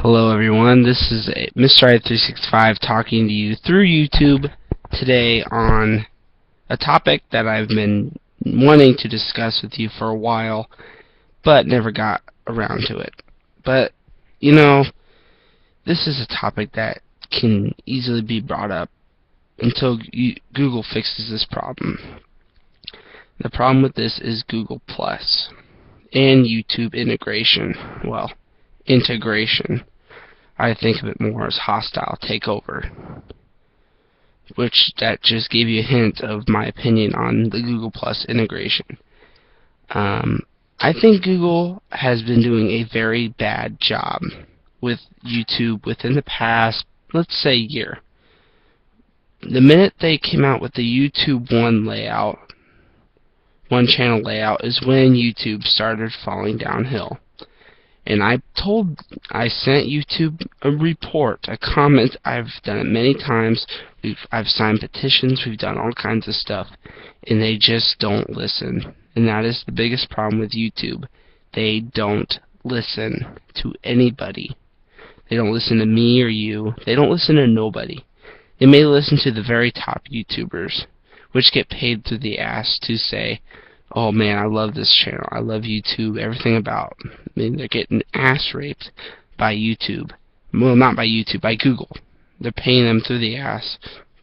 Hello everyone, this is Mr. I365 talking to you through YouTube today on a topic that I've been wanting to discuss with you for a while, but never got around to it. But, you know, this is a topic that can easily be brought up until Google fixes this problem. The problem with this is Google Plus and YouTube integration. Well, integration. I think of it more as hostile takeover, which that just gave you a hint of my opinion on the Google Plus integration. I think Google has been doing a very bad job with YouTube within the past, let's say, year. The minute they came out with the YouTube one channel layout is when YouTube started falling downhill. And I sent YouTube a report, a comment. I've done it many times. I've signed petitions. We've done all kinds of stuff. And they just don't listen. And that is the biggest problem with YouTube. They don't listen to anybody. They don't listen to me or you. They don't listen to nobody. They may listen to the very top YouTubers, which get paid through the ass to say, oh man, I love this channel. I love YouTube. Everything about. I mean, they're getting ass raped by YouTube. Well, not by YouTube, by Google. They're paying them through the ass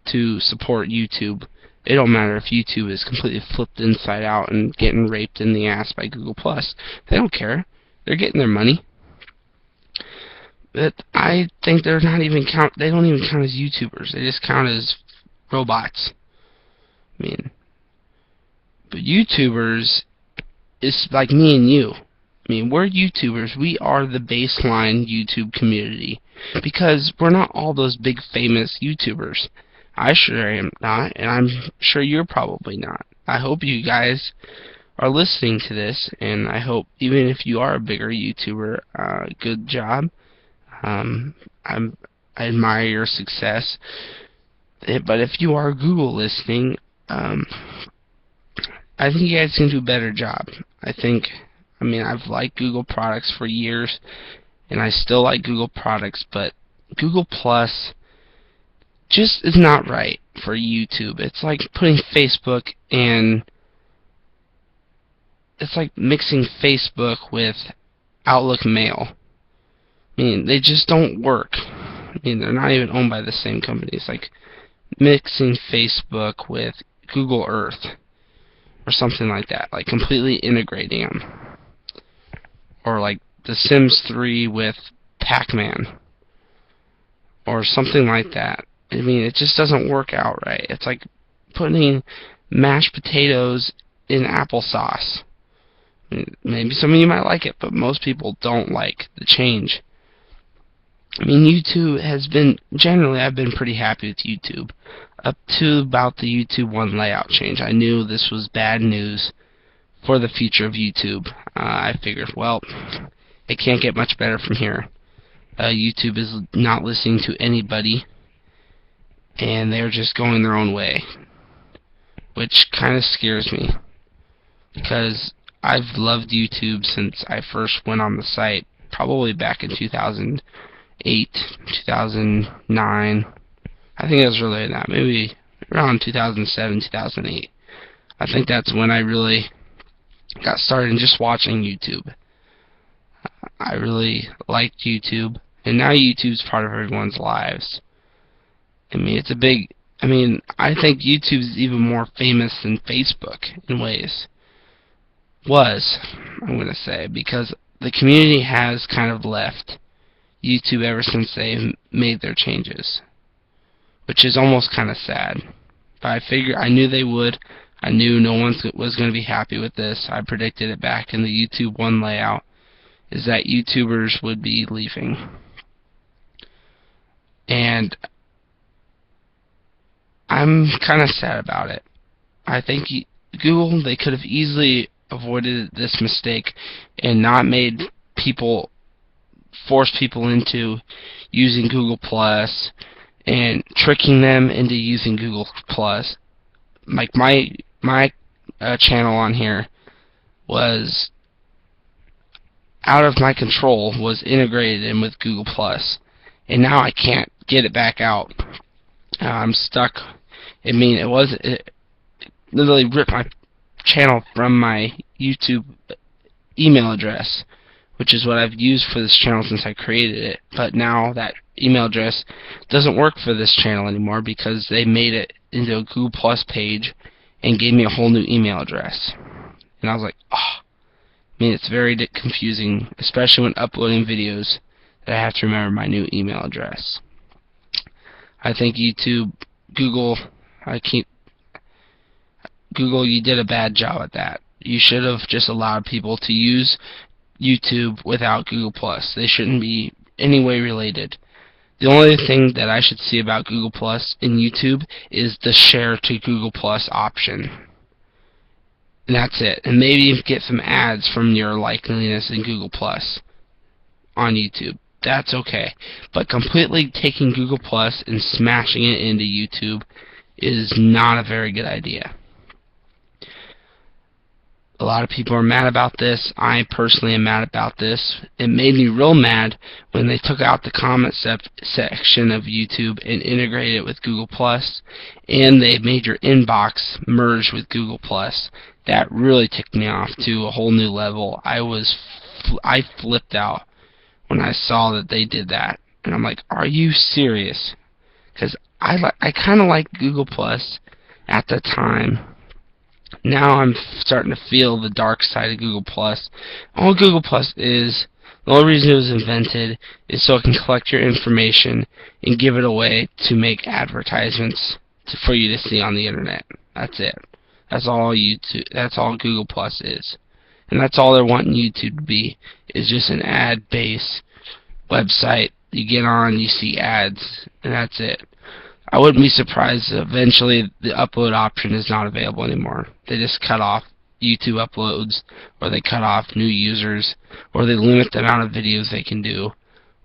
to support YouTube. It don't matter if YouTube is completely flipped inside out and getting raped in the ass by Google Plus. They don't care. They're getting their money. But I think they're not even count. They don't even count as YouTubers. They just count as robots. I mean. But YouTubers is like me and you. I mean, we're YouTubers. We are the baseline YouTube community. Because we're not all those big famous YouTubers. I sure am not, and I'm sure you're probably not. I hope you guys are listening to this, and I hope even if you are a bigger YouTuber, good job. I admire your success. But if you are Google listening, I think you guys can do a better job. I mean, I've liked Google products for years, and I still like Google products, but Google Plus just is not right for YouTube. It's like putting Facebook and it's like mixing Facebook with Outlook Mail. I mean, they just don't work. I mean, they're not even owned by the same company. It's like mixing Facebook with Google Earth. Or something like that, like completely integrating them. Or like The Sims 3 with Pac-Man. Or something like that. I mean, it just doesn't work out right. It's like putting mashed potatoes in applesauce. I mean, maybe some of you might like it, but most people don't like the change. I mean, YouTube has been, generally I've been pretty happy with YouTube. Up to about the YouTube 1 layout change. I knew this was bad news for the future of YouTube. I figured, well, it can't get much better from here. YouTube is not listening to anybody, and they're just going their own way. Which kind of scares me, because I've loved YouTube since I first went on the site, probably back in 2008, 2009. I think it was earlier than that, maybe around 2007, 2008. I think that's when I really got started in just watching YouTube. I really liked YouTube, and now YouTube's part of everyone's lives. I mean, I think YouTube's even more famous than Facebook in ways. I'm going to say, because the community has kind of left YouTube ever since they made their changes. Which is almost kind of sad. But I knew they would. I knew no one was going to be happy with this. I predicted it back in the YouTube 1 layout, is that YouTubers would be leaving. And I'm kind of sad about it. I think Google, they could have easily avoided this mistake and not made people, force people into using Google Plus and tricking them into using Google Plus. Like my channel on here was out of my control was integrated in with Google Plus, and now I can't get it back out. I'm stuck. It literally ripped my channel from my YouTube email address, which is what I've used for this channel since I created it. But now that email address doesn't work for this channel anymore because they made it into a Google Plus page and gave me a whole new email address. And I was like, oh. It's very confusing, especially when uploading videos that I have to remember my new email address. I think YouTube, Google, you did a bad job at that. You should have just allowed people to use YouTube without Google Plus. They shouldn't be any way related. The only thing that I should see about Google Plus in YouTube is the share to Google Plus option. And that's it. And maybe you get some ads from your likeliness in Google Plus on YouTube. That's okay. But completely taking Google Plus and smashing it into YouTube is not a very good idea. A lot of people are mad about this. I personally am mad about this. It made me real mad when they took out the comment section of YouTube and integrated it with Google Plus, and they made your inbox merge with Google Plus. That really ticked me off to a whole new level. I flipped out when I saw that they did that, and I'm like, are you serious? Because I kind of liked Google Plus at the time. Now I'm starting to feel the dark side of Google Plus. All Google Plus is, the only reason it was invented is so it can collect your information and give it away to make advertisements for you to see on the internet. That's it. That's all YouTube. That's all Google Plus is, and that's all they're wanting YouTube to be, is just an ad-based website. You get on, you see ads, and that's it. I wouldn't be surprised if eventually the upload option is not available anymore. They just cut off YouTube uploads, or they cut off new users, or they limit the amount of videos they can do,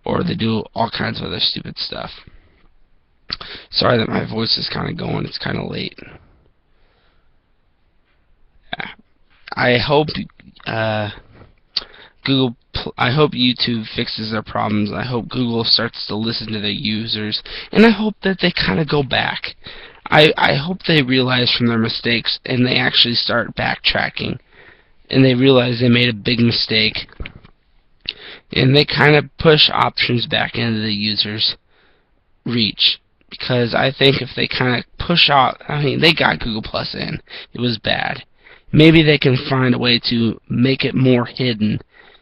or they do all kinds of other stupid stuff. Sorry that my voice is kind of going. It's kind of late. I hope I hope YouTube fixes their problems. I hope Google starts to listen to their users, and I hope that they kind of go back. I hope they realize from their mistakes and they actually start backtracking, and they realize they made a big mistake, and they kind of push options back into the user's reach. Because I think if they kind of push out, they got Google Plus in. It was bad. Maybe they can find a way to make it more hidden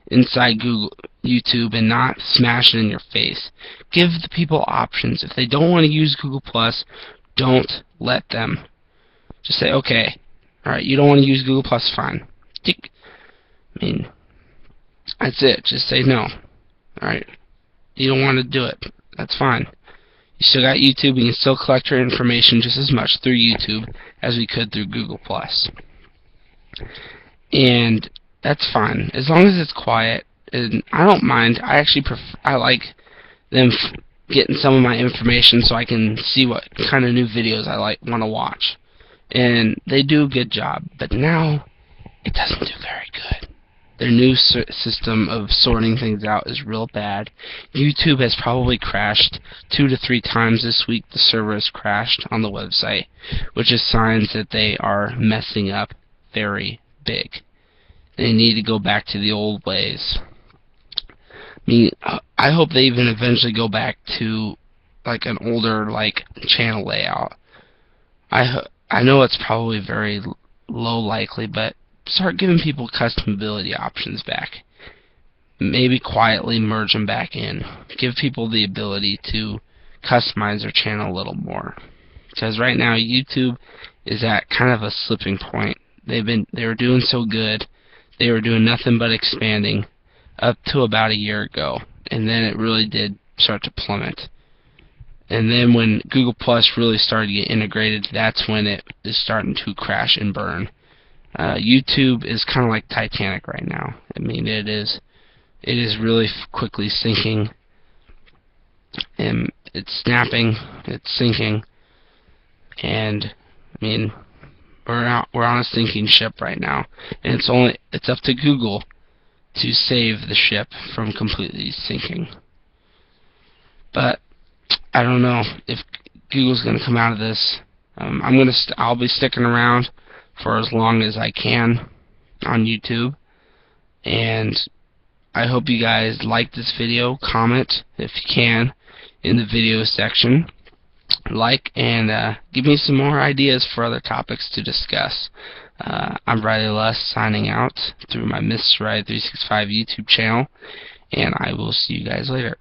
inside YouTube and not smash it in your face. Give the people options. If they don't want to use Google Plus, don't let them. Just say, okay, alright, you don't want to use Google Plus, fine. That's it. Just say no. Alright, you don't want to do it. That's fine. You still got YouTube. You can still collect your information just as much through YouTube as we could through Google Plus. And that's fine, as long as it's quiet. And I don't mind. I like them getting some of my information so I can see what kind of new videos I want to watch. And they do a good job. But now it doesn't do very good. Their new system of sorting things out is real bad. YouTube has probably crashed 2 to 3 times this week. The server has crashed on the website, which is signs that they are messing up very big. They need to go back to the old ways. I hope they even eventually go back to like an older channel layout. I know it's probably very low likely, but start giving people customability options back. Maybe quietly merge them back in. Give people the ability to customize their channel a little more. Because right now YouTube is at kind of a slipping point. They were doing so good. They were doing nothing but expanding up to about a year ago, and then it really did start to plummet. And then when Google Plus really started to get integrated, that's when it is starting to crash and burn. YouTube is kind of like Titanic right now. It is really quickly sinking, and it's snapping, it's sinking, and we're on a sinking ship right now, and it's up to Google to save the ship from completely sinking. But I don't know if Google's going to come out of this. I'll be sticking around for as long as I can on YouTube, and I hope you guys like this video. Comment if you can in the video section. Like and give me some more ideas for other topics to discuss. I'm Riley Luss signing out through my Mr. Ride 365 YouTube channel, and I will see you guys later.